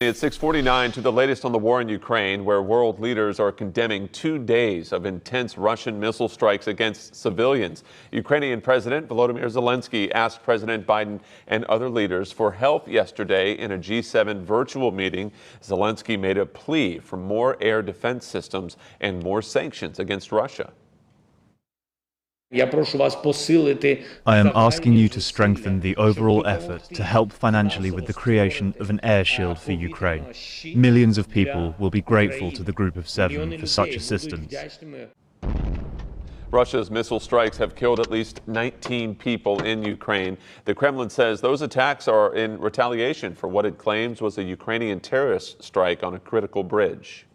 It's 6:49 to the latest on the war in Ukraine, where world leaders are condemning 2 days of intense Russian missile strikes against civilians. Ukrainian President Volodymyr Zelensky asked President Biden and other leaders for help yesterday in a G7 virtual meeting. Zelensky made a plea for more air defense systems and more sanctions against Russia. I am asking you to strengthen the overall effort to help financially with the creation of an air shield for Ukraine. Millions of people will be grateful to the Group of Seven for such assistance. Russia's missile strikes have killed at least 19 people in Ukraine. The Kremlin says those attacks are in retaliation for what it claims was a Ukrainian terrorist strike on a critical bridge.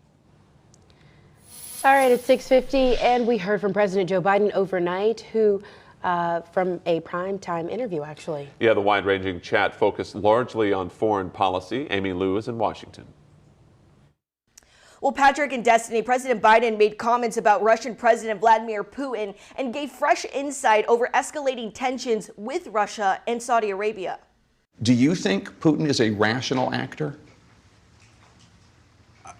All right, it's 6:50, and we heard from President Joe Biden overnight, who from a primetime interview, actually. Yeah, the wide-ranging chat focused largely on foreign policy. Amy Lou is in Washington. Well, Patrick and Destiny, President Biden made comments about Russian President Vladimir Putin and gave fresh insight over escalating tensions with Russia and Saudi Arabia. Do you think Putin is a rational actor?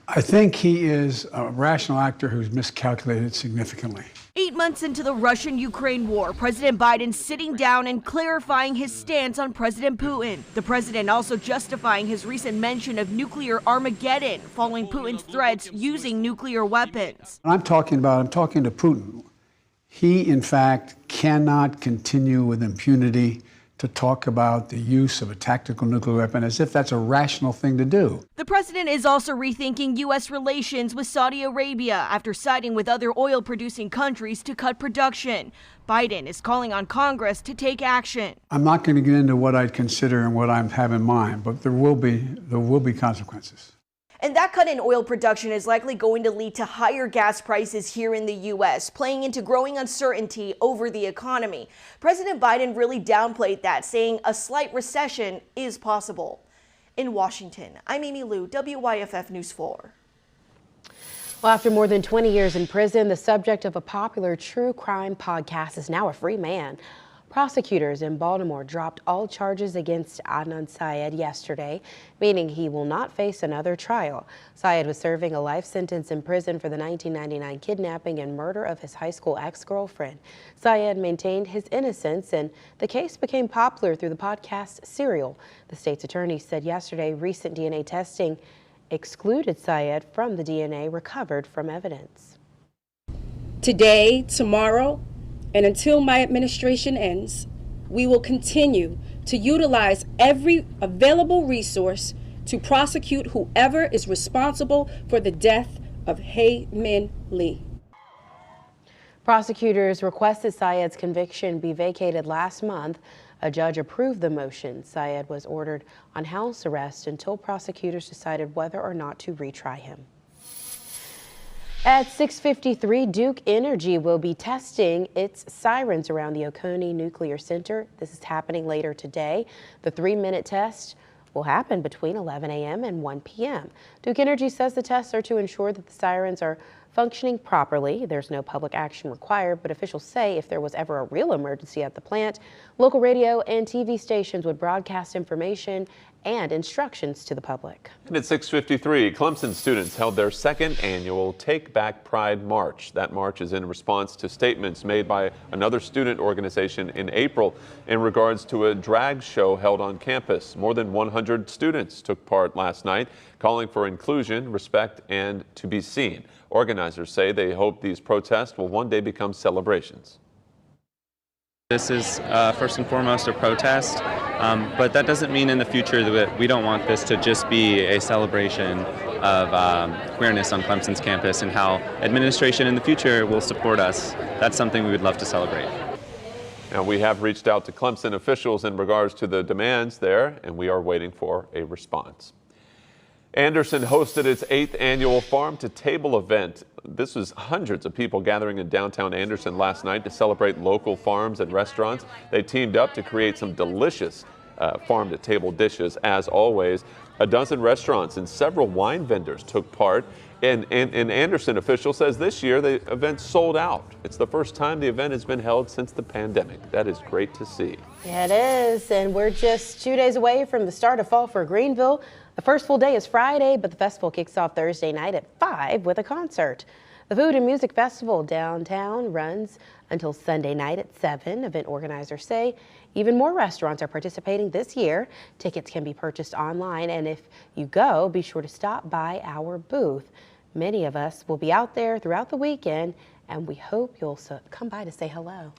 I think he is a rational actor who's miscalculated significantly. 8 months into the Russian-Ukraine war, President Biden sitting down and clarifying his stance on President Putin. The president also justifying his recent mention of nuclear Armageddon following Putin's threats using nuclear weapons. I'm talking to Putin. He, in fact, cannot continue with impunity to talk about the use of a tactical nuclear weapon as if that's a rational thing to do. The president is also rethinking U.S. relations with Saudi Arabia after siding with other oil-producing countries to cut production. Biden is calling on Congress to take action. I'm not going to get into what I'd consider and what I have in mind, but there will be consequences. And that cut in oil production is likely going to lead to higher gas prices here in the U.S., playing into growing uncertainty over the economy. President Biden really downplayed that, saying a slight recession is possible. In Washington, I'm Amy Lou, WYFF News 4. Well, after more than 20 years in prison, the subject of a popular true crime podcast is now a free man. Prosecutors in Baltimore dropped all charges against Adnan Syed yesterday, meaning he will not face another trial. Syed was serving a life sentence in prison for the 1999 kidnapping and murder of his high school ex-girlfriend. Syed maintained his innocence, and the case became popular through the podcast Serial. The state's attorney said yesterday recent DNA testing excluded Syed from the DNA recovered from evidence. Today, tomorrow, and until my administration ends, we will continue to utilize every available resource to prosecute whoever is responsible for the death of Hae Min Lee. Prosecutors requested Syed's conviction be vacated last month. A judge approved the motion. Syed was ordered on house arrest until prosecutors decided whether or not to retry him. At 6:53, Duke Energy will be testing its sirens around the Oconee Nuclear Center. This is happening later today. The 3-minute test will happen between 11 a.m. and 1 p.m. Duke Energy says the tests are to ensure that the sirens are functioning properly. There's no public action required, but officials say if there was ever a real emergency at the plant, local radio and TV stations would broadcast information and instructions to the public. And at 6:53, Clemson students held their second annual Take Back Pride March. That march is in response to statements made by another student organization in April in regards to a drag show held on campus. More than 100 students took part last night, calling for inclusion, respect, and to be seen. Organizers say they hope these protests will one day become celebrations. This is first and foremost a protest, but that doesn't mean in the future that we don't want this to just be a celebration of queerness on Clemson's campus and how administration in the future will support us. That's something we would love to celebrate. Now, we have reached out to Clemson officials in regards to the demands there, and we are waiting for a response. Anderson hosted its 8th annual Farm to Table event. This was hundreds of people gathering in downtown Anderson last night to celebrate local farms and restaurants. They teamed up to create some delicious farm to table dishes, as always. A dozen restaurants and several wine vendors took part. And Anderson official says this year the event sold out. It's the first time the event has been held since the pandemic. That is great to see. Yeah, it is. And we're just 2 days away from the start of fall for Greenville. The first full day is Friday, but the festival kicks off Thursday night at 5 with a concert. The Food and Music Festival downtown runs until Sunday night at 7. Event organizers say even more restaurants are participating this year. Tickets can be purchased online, and if you go, be sure to stop by our booth. Many of us will be out there throughout the weekend, and we hope you'll come by to say hello.